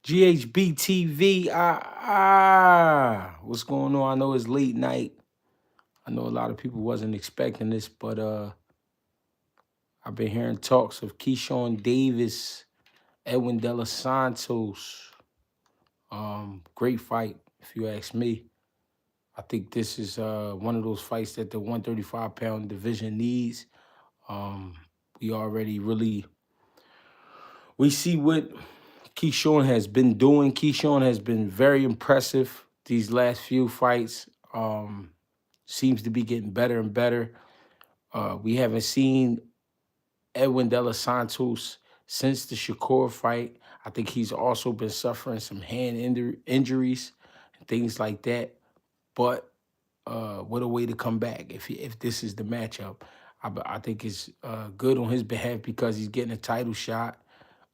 GHB TV. What's going on? I know it's late night. I know a lot of people wasn't expecting this, but I've been hearing talks of Keyshawn Davis, Edwin Dela Santos. Great fight, if you ask me. I think this is one of those fights that the 135-pound division needs. Um, we already really we see what Keyshawn has been doing. Keyshawn has been very impressive these last few fights. Seems to be getting better and better. We haven't seen Edwin De Los Santos since the Shakur fight. I think he's also been suffering some hand injuries and things like that. But what a way to come back if this is the matchup. I think it's good on his behalf because he's getting a title shot.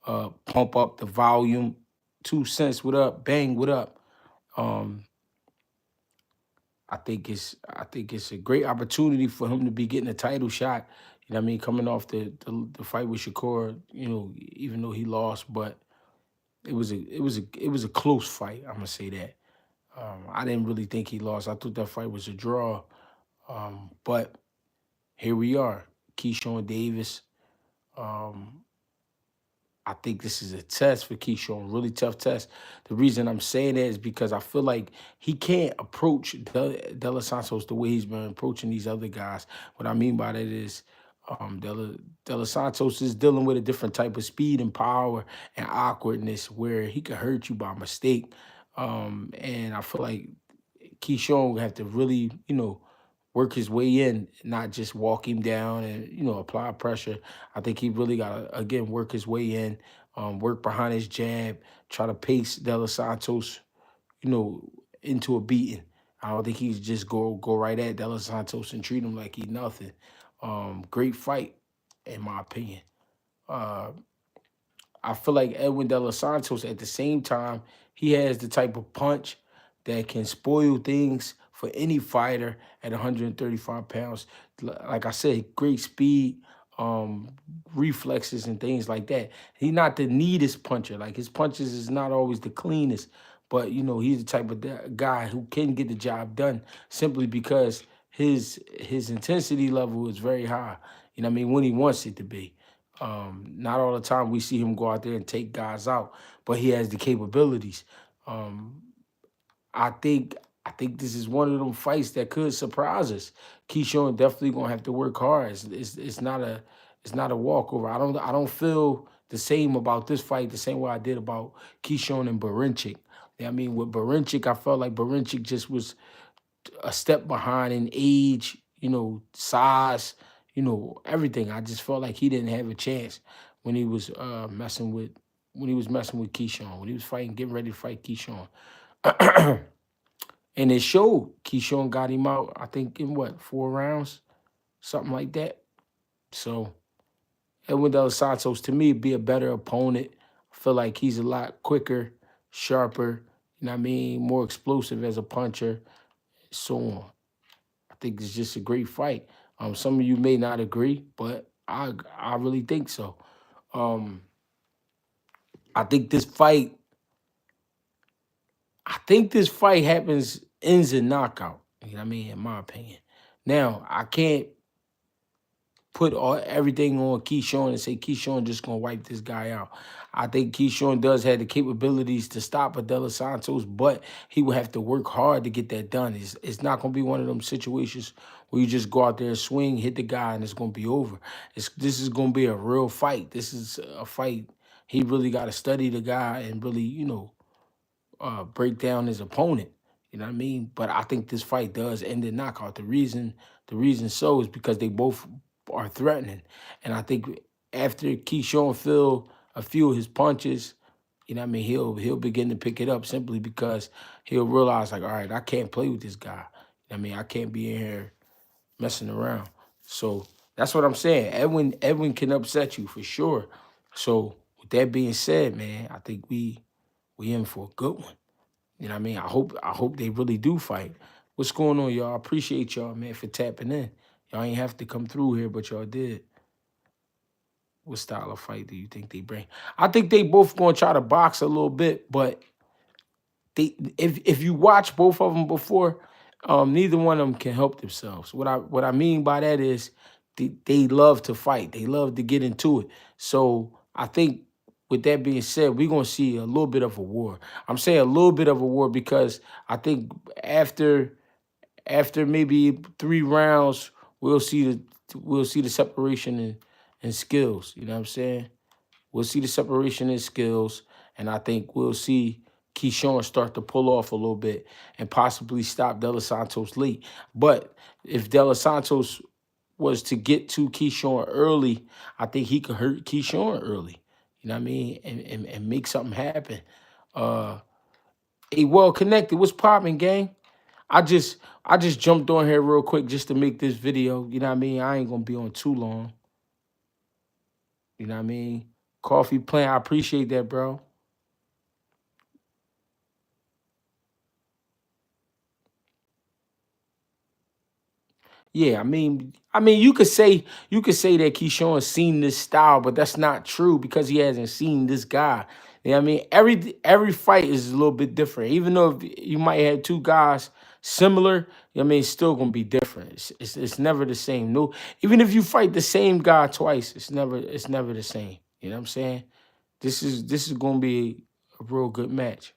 Pump up the volume. 2 cents, what up? Bang, what up? Um, I think it's a great opportunity for him to be getting a title shot. You know what I mean? Coming off the fight with Shakur, even though he lost, but it was a close fight. I'm gonna say that. I didn't really think he lost. I thought that fight was a draw. But here we are, Keyshawn Davis. Um, I think this is a test for Keyshawn, really tough test. The reason I'm saying that is because I feel like he can't approach De Los Santos the way he's been approaching these other guys. What I mean by that is De Los Santos is dealing with a different type of speed and power and awkwardness where he could hurt you by mistake. And I feel like Keyshawn would have to really, work his way in, not just walk him down and apply pressure. I think he really got to again work his way in, work behind his jab, try to pace De Los Santos, you know, into a beating. I don't think he's just go right at De Los Santos and treat him like he's nothing. Great fight, in my opinion. Uh, I feel like Edwin De Los Santos at the same time, he has the type of punch that can spoil things for any fighter at 135 pounds. Like I said, great speed, um, reflexes and things like that. He's not the neatest puncher. Like his punches is not always the cleanest, but he's the type of guy who can get the job done simply because his intensity level is very high. You know what I mean? When he wants it to be. Not all the time we see him go out there and take guys out, but he has the capabilities. Um, I think I think this is one of them fights that could surprise us. Keyshawn definitely gonna have to work hard. It's not a walkover. I don't feel the same about this fight the same way I did about Keyshawn and Barinchyk. You know what I mean, with Barinchyk, I felt like Barinchyk just was a step behind in age, size, everything. I just felt like he didn't have a chance when he was messing with Keyshawn, when he was fighting, getting ready to fight Keyshawn. And it showed. Keyshawn got him out, I think, in what, 4 rounds? Something like that. So Edwin De Los Santos, to me, be a better opponent. I feel like he's a lot quicker, sharper, you know what I mean, more explosive as a puncher, so on. I think it's just a great fight. Some of you may not agree, but I really think so. Um, I think this fight, happens ends in knockout. You know what I mean? In my opinion. Now I can't put everything on Keyshawn and say Keyshawn just gonna wipe this guy out. I think Keyshawn does have the capabilities to stop a De Los Santos, but he will have to work hard to get that done. It's not gonna be one of them situations where you just go out there and swing, hit the guy, and it's gonna be over. This is gonna be a real fight. This is a fight. He really got to study the guy and really, break down his opponent. You know what I mean? But I think this fight does end in knockout. The reason so is because they both are threatening, and I think after Keyshawn feel a few of his punches, you know what I mean, he'll begin to pick it up simply because he'll realize like, all right, I can't play with this guy. You know what I mean, I can't be in here messing around. So that's what I'm saying. Edwin can upset you for sure. So with that being said, man, I think we in for a good one. You know what I mean? I hope they really do fight. What's going on, y'all? I appreciate y'all, man, for tapping in. Y'all ain't have to come through here, but y'all did. What style of fight do you think they bring? I think they both gonna try to box a little bit, but if you watch both of them before, neither one of them can help themselves. What I mean by that is they love to fight. They love to get into it. So I think with that being said, we're gonna see a little bit of a war. I'm saying a little bit of a war because I think after maybe 3 rounds, we'll see the separation in skills. You know what I'm saying? We'll see the separation in skills, and I think we'll see Keyshawn start to pull off a little bit and possibly stop Dela Santos late. But if Dela Santos was to get to Keyshawn early, I think he could hurt Keyshawn early. You know what I mean? And make something happen. Uh, well connected. What's popping, gang? I just I just jumped on here real quick just to make this video. You know what I mean? I ain't gonna be on too long. You know what I mean? Coffee plant, I appreciate that, bro. Yeah, I mean, you could say that Keyshawn's seen this style, but that's not true because he hasn't seen this guy. You know what I mean? Every fight is a little bit different. Even though if you might have two guys similar, you know what I mean, it's still gonna be different. It's never the same. No, even if you fight the same guy twice, it's never the same. You know what I'm saying? This is gonna be a real good match.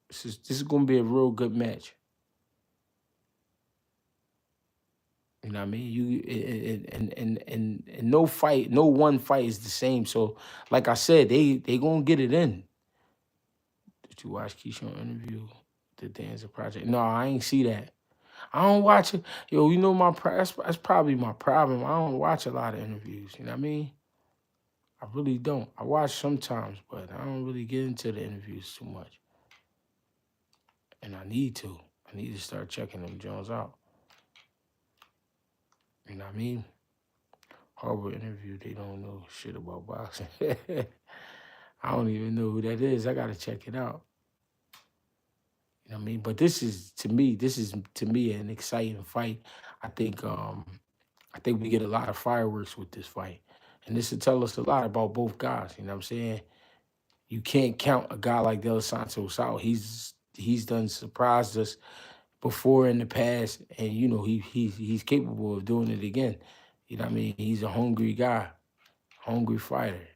This is gonna be a real good match. You know what I mean? And no fight, no one fight is the same. So, like I said, they gonna get it in. Did you watch Keyshawn interview the Danza Project? No, I ain't see that. I don't watch it. Yo, you know that's probably my problem. I don't watch a lot of interviews. You know what I mean? I really don't. I watch sometimes, but I don't really get into the interviews too much. And I need to. I need to start checking them Jones out. You know what I mean? Harvard interview, they don't know shit about boxing. I don't even know who that is. I gotta check it out. You know what I mean? But this is to me an exciting fight. I think I think we get a lot of fireworks with this fight. And this will tell us a lot about both guys. You know what I'm saying? You can't count a guy like Del Santos out. He's done surprised us before in the past, and you know he's capable of doing it again. You know what I mean? He's a hungry guy, hungry fighter.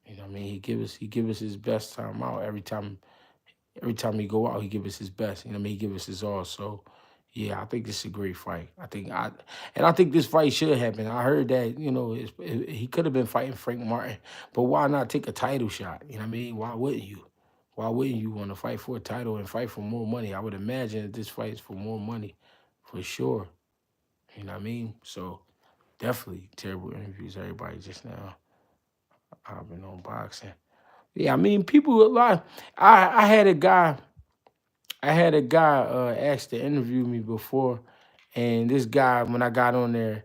You know what I mean? He give us his best time out every time he go out, he give us his best. You know what I mean? He give us his all. So yeah, I think this is a great fight. I think this fight should happen. I heard that he could have been fighting Frank Martin, but why not take a title shot? You know what I mean? Why wouldn't you? Why wouldn't you want to fight for a title and fight for more money? I would imagine that this fight is for more money, for sure. You know what I mean? So definitely terrible interviews. Everybody just now. I've been on boxing. Yeah, I mean, people a lot. I had a guy. I had a guy ask to interview me before, and this guy, when I got on there,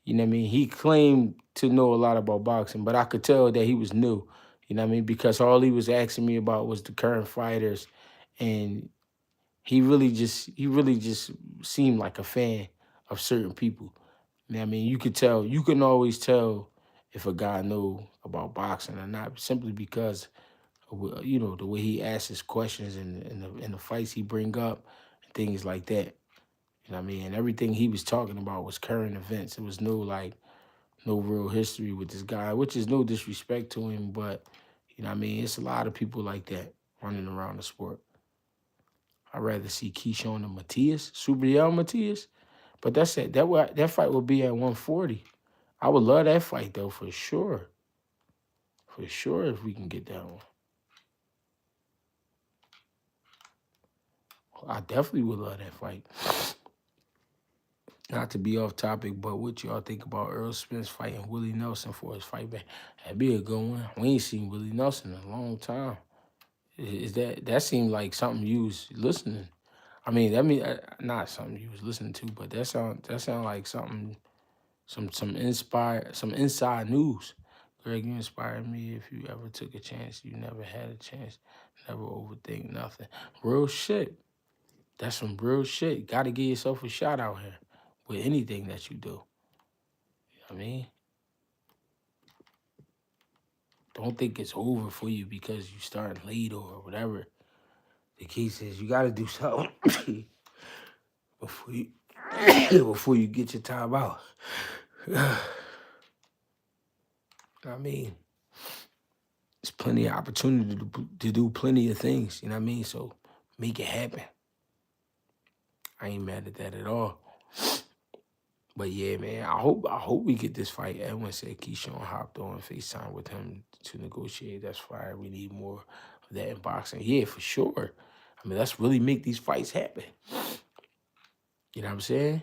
you know what I mean, he claimed to know a lot about boxing, but I could tell that he was new. You know what I mean? Because all he was asking me about was the current fighters, and he really just seemed like a fan of certain people. You know what I mean? You can always tell if a guy know about boxing or not simply because the way he asks his questions and the fights he bring up and things like that. You know what I mean? And everything he was talking about was current events. It was no real history with this guy, which is no disrespect to him, but you know what I mean? It's a lot of people like that running around the sport. I'd rather see Keyshawn and Matias, Subriel Matias. But that's it. That fight will be at 140. I would love that fight though, for sure. For sure, if we can get that one. I definitely would love that fight. Not to be off topic, but what y'all think about Earl Spence fighting Willie Nelson for his fight back? That'd be a good one. We ain't seen Willie Nelson in a long time. Is that seemed like something you was listening? I mean, not something you was listening to, but that sound like something some inside news. Greg, you inspired me. If you ever took a chance, you never had a chance. Never overthink nothing. Real shit. That's some real shit. Got to give yourself a shot out here with anything that you do. You know what I mean? Don't think it's over for you because you start late or whatever. The case is you got to do something before you before you get your time out. I mean, there's plenty of opportunity to do plenty of things. You know what I mean? So make it happen. I ain't mad at that at all. But yeah, man, I hope we get this fight. Edwin said Keyshawn hopped on FaceTime with him to negotiate. That's fire. We need more of that in boxing. Yeah, for sure. I mean, let's really make these fights happen. You know what I'm saying?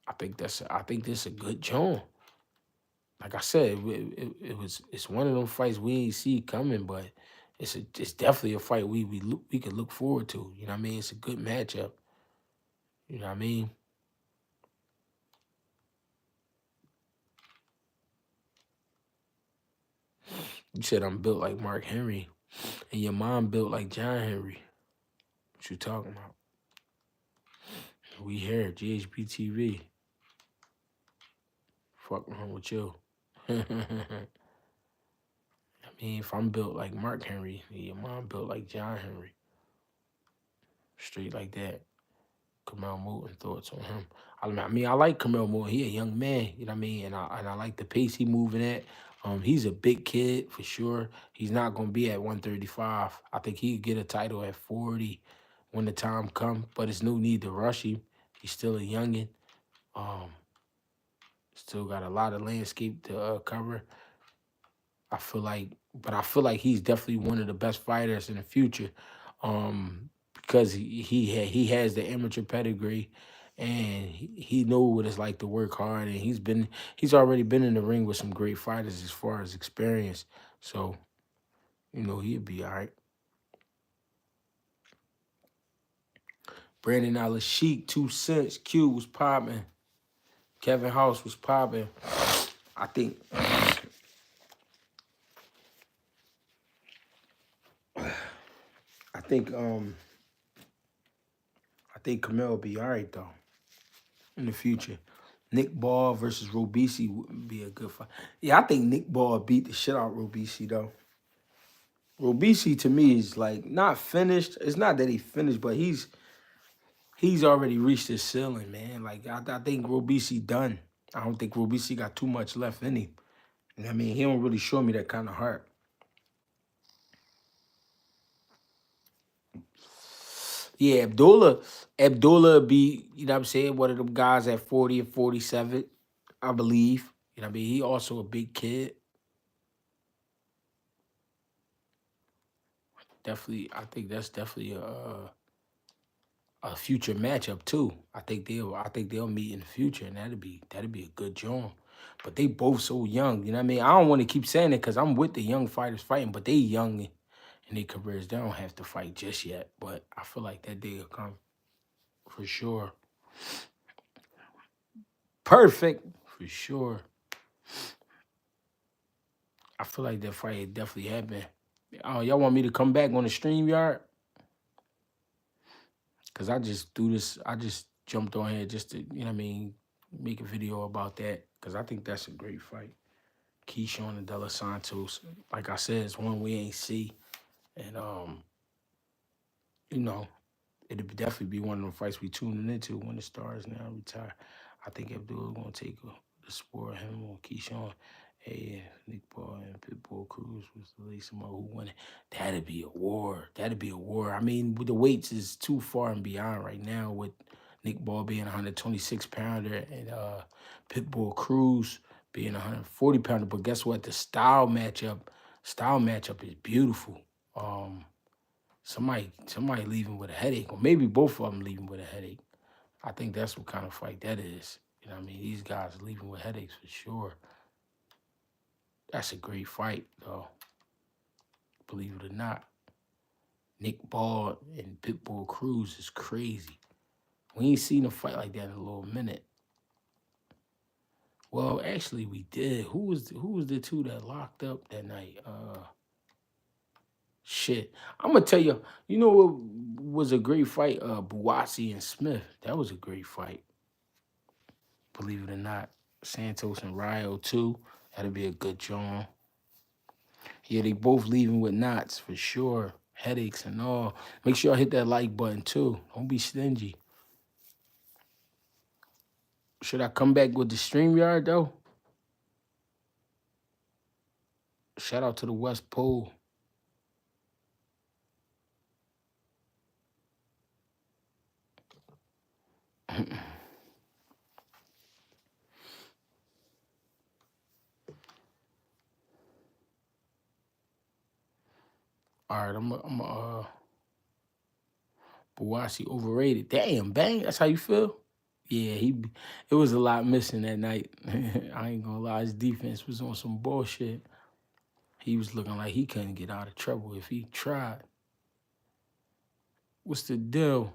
I think this is a good joint. Like I said, it's one of them fights we ain't see coming, but it's definitely a fight we could look forward to. You know what I mean? It's a good matchup. You know what I mean? You said I'm built like Mark Henry, and your mom built like John Henry. What you talking about? We here, GHB TV. Fuck wrong with you? I mean, if I'm built like Mark Henry, your mom built like John Henry. Straight like that. Kamel Moulton thoughts on him. I mean, I like Kamel Moulton. He a young man, you know what I mean? And I like the pace he moving at. He's a big kid for sure. He's not gonna be at 135. I think he could get a title at 40 when the time comes, but it's no need to rush him. He's still a youngin'. Still got a lot of landscape to cover. I feel like he's definitely one of the best fighters in the future, because he has the amateur pedigree, and he know what it's like to work hard, and he's already been in the ring with some great fighters as far as experience. So, he'd be all right. Brandon Alashik, 2 cents. Q was popping. Kevin House was popping. I think. I think Camille will be all right though in the future. Nick Ball versus Robisi would be a good fight. Yeah, I think Nick Ball beat the shit out of Robisi though. Robisi to me is like not finished. It's not that he finished, but he's already reached his ceiling, man. Like I think Robisi done. I don't think Robisi got too much left in him. I mean, he don't really show me that kind of heart. Yeah, Abdullah be, you know what I'm saying, one of them guys at 40 and 47, I believe. You know what I mean? He also a big kid. Definitely, I think that's definitely a future matchup too. I think they'll meet in the future, and that'd be a good joint. But they both so young, you know what I mean? I don't want to keep saying it because I'm with the young fighters fighting, but they young in their careers. They don't have to fight just yet. But I feel like that day will come for sure. Perfect for sure. I feel like that fight definitely happened. Oh, y'all want me to come back on the StreamYard? Cause I just do this. I just jumped on here just to, you know what I mean, make a video about that. Cause I think that's a great fight. Keyshawn and Dela Santos. Like I said, it's one we ain't see. And you know, it'll definitely be one of the fights we tuning into when the stars now retire. I think Abdullah gonna take the sport him or Keyshawn. Hey, Nick Paul and Pitbull Cruz was the least of who won it. That'd be a war. That'd be a war. I mean, with the weights is too far and beyond right now with Nick Ball being a 126 pounder and Pitbull Cruz being a 140 pounder. But guess what? The style matchup is beautiful. Somebody leaving with a headache, or maybe both of them leaving with a headache. I think that's what kind of fight that is. You know what I mean? These guys leaving with headaches for sure. That's a great fight, though. Believe it or not. Nick Ball and Pitbull Cruz is crazy. We ain't seen a fight like that in a little minute. Well, actually, we did. Who was the two that locked up that night? Shit. I'm gonna tell you, you know what was a great fight? Buatsi and Smith. That was a great fight. Believe it or not. Santos and Rio too. That'll be a good joint. Yeah, they both leaving with knots for sure. Headaches and all. Make sure I hit that like button too. Don't be stingy. Should I come back with the StreamYard though? Shout out to the West Pole. All right, Buwasi overrated. Damn, bang. That's how you feel? Yeah, it was a lot missing that night. I ain't gonna lie, his defense was on some bullshit. He was looking like he couldn't get out of trouble if he tried. What's the deal?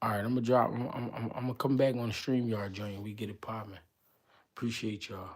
All right, I'm gonna come back on the StreamYard joint. We get it popping. Appreciate y'all.